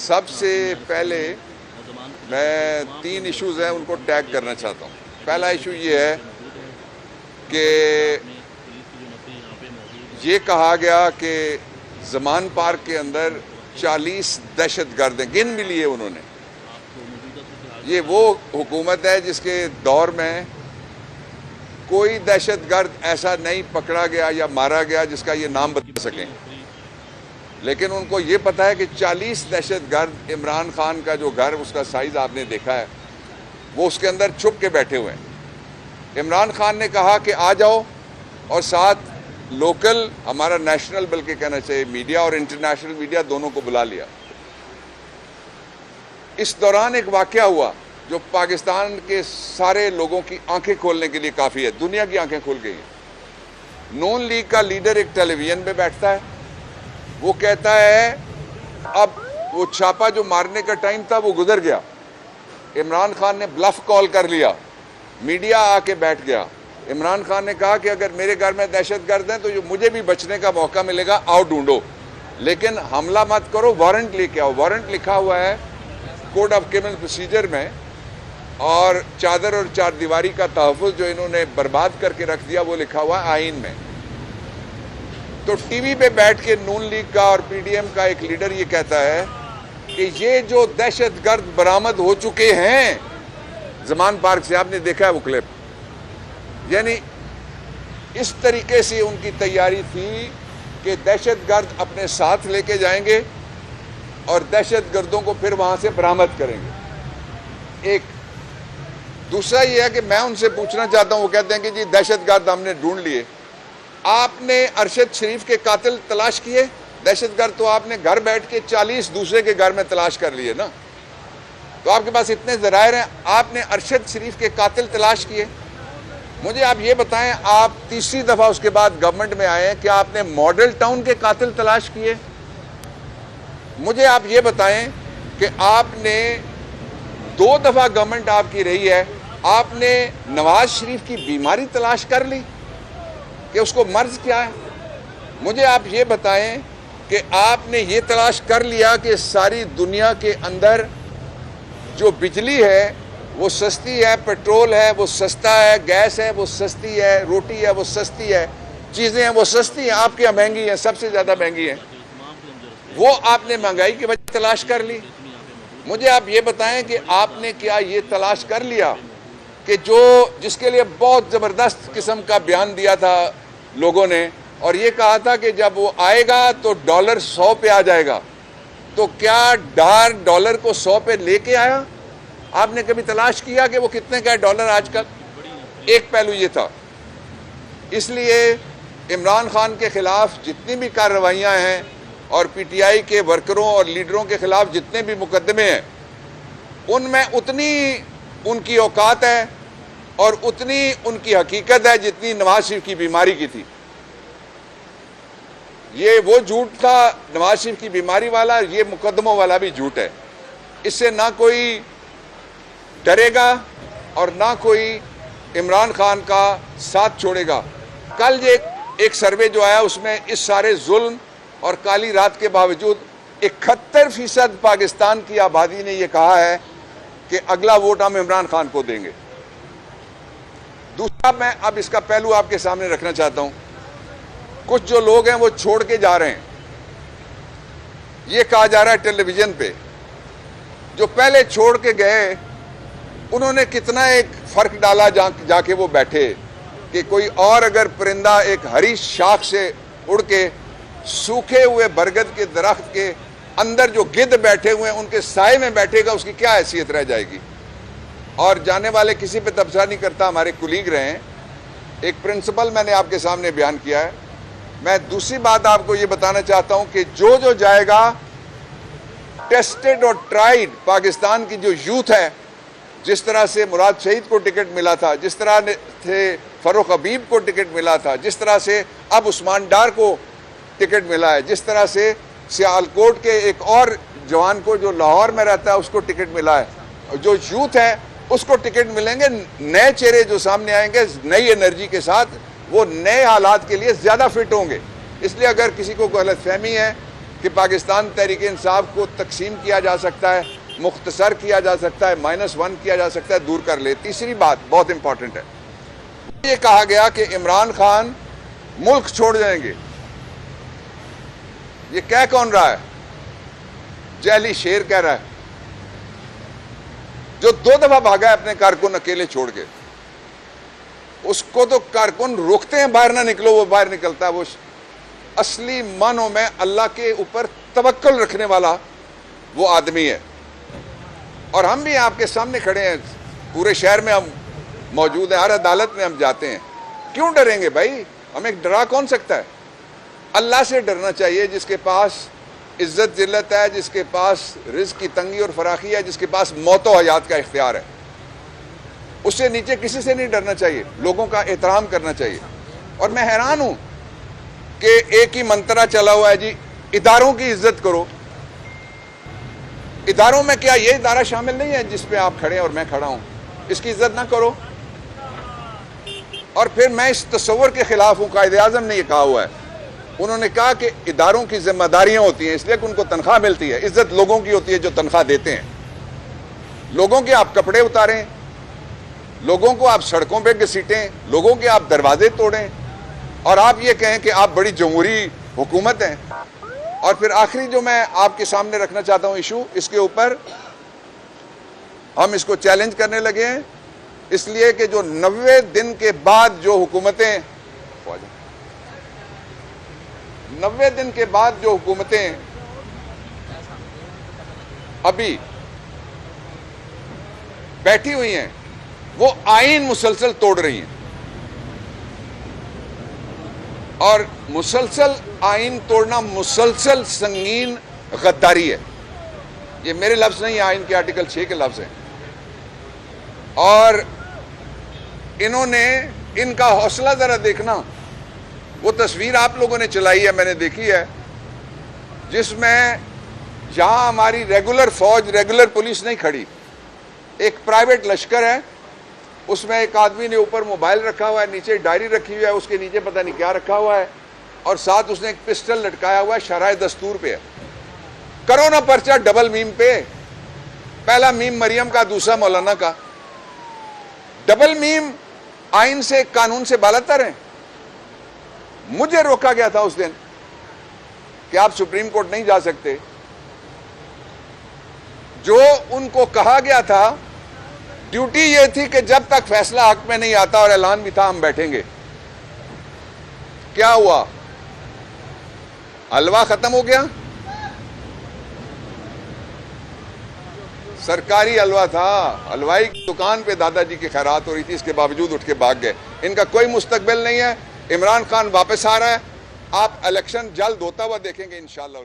सबसे पहले मैं 3 इश्यूज हैं उनको टैग करना चाहता हूँ। पहला इशू ये है कि ये कहा गया कि जमान पार्क के अंदर 40 दहशतगर्द हैं, गिन भी लिए उन्होंने। ये वो हुकूमत है जिसके दौर में कोई दहशतगर्द ऐसा नहीं पकड़ा गया या मारा गया जिसका ये नाम बता सकें, लेकिन उनको ये पता है कि 40 दहशतगर्द इमरान खान का जो घर, उसका साइज आपने देखा है, वो उसके अंदर छुप के बैठे हुए हैं। इमरान खान ने कहा कि आ जाओ, और साथ लोकल, हमारा नेशनल बल्कि कहना चाहिए, मीडिया और इंटरनेशनल मीडिया दोनों को बुला लिया। इस दौरान एक वाकया हुआ जो पाकिस्तान के सारे लोगों की आंखें खोलने के लिए काफ़ी है, दुनिया की आंखें खुल गई हैं। नून लीग का लीडर एक टेलीविजन पे बैठता है, वो कहता है अब वो छापा जो मारने का टाइम था वो गुजर गया, इमरान खान ने ब्लफ कॉल कर लिया, मीडिया आके बैठ गया। इमरान खान ने कहा कि अगर मेरे घर में दहशतगर्द हैं तो जो मुझे भी बचने का मौका मिलेगा, आओ ढूंढो, लेकिन हमला मत करो, वारंट लेके आओ। वारंट लिखा हुआ है कोड ऑफ क्रिमिनल प्रोसीजर में, और चादर और चार दीवारी का तहफ़्फ़ुज़ जो इन्होंने बर्बाद करके रख दिया वो लिखा हुआ है आइन में। तो टीवी पे बैठ के नून लीग का और पीडीएम का एक लीडर ये कहता है कि ये जो दहशतगर्द बरामद हो चुके हैं जमान पार्क से, आपने देखा है वो क्लिप, यानी इस तरीके से उनकी तैयारी थी कि दहशतगर्द अपने साथ लेके जाएंगे और दहशतगर्दों को फिर वहां से बरामद करेंगे। एक दूसरा ये है कि मैं उनसे पूछना चाहता हूं, वो कहते हैं कि जी दहशतगर्द हमने ढूंढ लिए। आपने अरशद शरीफ के कातिल तलाश किए? दहशतगर्द तो आपने घर बैठ के 40 दूसरे के घर में तलाश कर लिए ना, तो आपके पास इतने ज़राइर हैं, आपने अरशद शरीफ के कातिल तलाश किए? मुझे आप ये बताएं, आप तीसरी दफ़ा उसके बाद गवर्नमेंट में आए हैं, क्या आपने मॉडल टाउन के कातिल तलाश किए? मुझे आप ये बताएं कि आपने 2 दफ़ा गवर्नमेंट आपकी रही है, आपने नवाज शरीफ की बीमारी तलाश कर ली कि उसको मर्ज क्या है? मुझे आप ये बताएं कि आपने ये तलाश कर लिया कि सारी दुनिया के अंदर जो बिजली है वो सस्ती है, पेट्रोल है वो सस्ता है, गैस है वो सस्ती है, रोटी है वो सस्ती है, चीज़ें हैं वो सस्ती हैं, आपके यहाँ महंगी हैं, सबसे ज़्यादा महंगी हैं। वो आपने महंगाई की वजह तलाश कर ली। मुझे आप ये बताएं कि आपने क्या ये तलाश कर लिया कि जो जिसके लिए बहुत ज़बरदस्त किस्म का बयान दिया था लोगों ने, और ये कहा था कि जब वो आएगा तो डॉलर 100 पे आ जाएगा, तो क्या डॉलर को 100 पे लेके आया? आपने कभी तलाश किया कि वो कितने का है डॉलर आजकल? एक पहलू ये था। इसलिए इमरान खान के खिलाफ जितनी भी कार्रवाइयाँ हैं और पीटीआई के वर्करों और लीडरों के खिलाफ जितने भी मुकदमे हैं, उनमें उतनी उनकी औकात है और उतनी उनकी हकीकत है जितनी नवाज शरीफ की बीमारी की थी। ये वो झूठ था नवाज शरीफ की बीमारी वाला, ये मुकदमों वाला भी झूठ है। इससे ना कोई डरेगा और ना कोई इमरान खान का साथ छोड़ेगा। कल एक सर्वे जो आया उसमें इस सारे जुल्म और काली रात के बावजूद 71% पाकिस्तान की आबादी ने यह कहा है कि अगला वोट हम इमरान खान को देंगे। दूसरा, मैं अब इसका पहलू आपके सामने रखना चाहता हूं। कुछ जो लोग हैं वो छोड़ के जा रहे हैं, ये कहा जा रहा है टेलीविजन पे, जो पहले छोड़ के गए उन्होंने कितना एक फर्क डाला जाके वो बैठे कि कोई और अगर परिंदा एक हरी शाख से उड़ के सूखे हुए बरगद के दरख्त के अंदर जो गिद्ध बैठे हुए हैं उनके साए में बैठेगा, उसकी क्या हैसियत रह जाएगी? और जाने वाले किसी पे तबसरा नहीं करता, हमारे कुलीग रहे हैं। एक प्रिंसिपल मैंने आपके सामने बयान किया है। मैं दूसरी बात आपको ये बताना चाहता हूं कि जो जाएगा, टेस्टेड और ट्राइड पाकिस्तान की जो यूथ है, जिस तरह से मुराद शहीद को टिकट मिला था, जिस तरह से फरूख हबीब को टिकट मिला था, जिस तरह से अब उस्मान डार को टिकट मिला है, जिस तरह से सियालकोट के एक और जवान को जो लाहौर में रहता है उसको टिकट मिला है, जो यूथ है उसको टिकट मिलेंगे। नए चेहरे जो सामने आएंगे नई एनर्जी के साथ, वो नए हालात के लिए ज़्यादा फिट होंगे। इसलिए अगर किसी को गलतफहमी है कि पाकिस्तान तहरीक इंसाफ को तकसीम किया जा सकता है, मुख्तसर किया जा सकता है, -1 किया जा सकता है, दूर कर ले। तीसरी बात बहुत इंपॉर्टेंट है, ये कहा गया कि इमरान खान मुल्क छोड़ जाएंगे। ये कह कौन रहा है? जैली शेर कह रहा है, जो 2 दफा भागा है अपने कारकुन अकेले छोड़ के। उसको तो कारकुन रोकते हैं बाहर ना निकलो, वो बाहर निकलता है। वो असली मानों में अल्लाह के ऊपर तवक्कुल रखने वाला वो आदमी है। और हम भी आपके सामने खड़े हैं, पूरे शहर में हम मौजूद हैं, हर अदालत में हम जाते हैं। क्यों डरेंगे भाई? हमें डरा कौन सकता है? अल्लाह से डरना चाहिए, जिसके पास इज्जत जिल्लत है, जिसके पास रिज़्क़ की तंगी और फराखी है, जिसके पास मौत और हयात का इख्तियार है। उससे नीचे किसी से नहीं डरना चाहिए, लोगों का एहतराम करना चाहिए। और मैं हैरान हूं कि एक ही मंत्रा चला हुआ है जी, इदारों की इज्जत करो। इदारों में क्या ये इदारा शामिल नहीं है जिस पे आप खड़े हैं और मैं खड़ा हूं? इसकी इज्जत ना करो। और फिर मैं इस तस्वर के खिलाफ हूं, कायदे आज़म ने यह कहा हुआ है, उन्होंने कहा कि इदारों की जिम्मेदारियां होती हैं इसलिए कि उनको तनख्वाह मिलती है, इज्जत लोगों की होती है जो तनख्वाह देते हैं। लोगों के आप कपड़े उतारें, लोगों को आप सड़कों पे घसीटें, लोगों के आप दरवाजे तोड़ें, और आप ये कहें कि आप बड़ी जमहूरी हुकूमत हैं। और फिर आखिरी जो मैं आपके सामने रखना चाहता हूं इशू, इसके ऊपर हम इसको चैलेंज करने लगे हैं, इसलिए कि जो 90 दिन के बाद जो हुकूमतें 90 दिन के बाद जो हुकूमतें अभी बैठी हुई हैं, वो आईन मुसलसल तोड़ रही हैं। और मुसलसल आईन तोड़ना मुसलसल संगीन गद्दारी है। ये मेरे लफ्ज नहीं, आईन के आर्टिकल 6 के लफ्ज हैं। और इन्होंने, इनका हौसला जरा देखना, वो तस्वीर आप लोगों ने चलाई है, मैंने देखी है, जिसमें जहां हमारी रेगुलर फौज, रेगुलर पुलिस नहीं खड़ी, एक प्राइवेट लश्कर है, उसमें एक आदमी ने ऊपर मोबाइल रखा हुआ है, नीचे डायरी रखी हुई है, उसके नीचे पता नहीं क्या रखा हुआ है, और साथ उसने एक पिस्टल लटकाया हुआ है, शराय दस्तूर पे है। करो ना पर्चा डबल मीम पे, पहला मीम मरियम का, दूसरा मौलाना का। डबल मीम आइन से, कानून से बालातर है। मुझे रोका गया था उस दिन कि आप सुप्रीम कोर्ट नहीं जा सकते। जो उनको कहा गया था, ड्यूटी ये थी कि जब तक फैसला हक में नहीं आता, और ऐलान भी था हम बैठेंगे। क्या हुआ? हलवा खत्म हो गया। सरकारी हलवा था, हलवाई की दुकान पे दादाजी की खैरात हो रही थी, इसके बावजूद उठ के भाग गए। इनका कोई मुस्तकबिल नहीं है। इमरान खान वापस आ रहा है, आप इलेक्शन जल्द होता हुआ देखेंगे इंशाअल्लाह।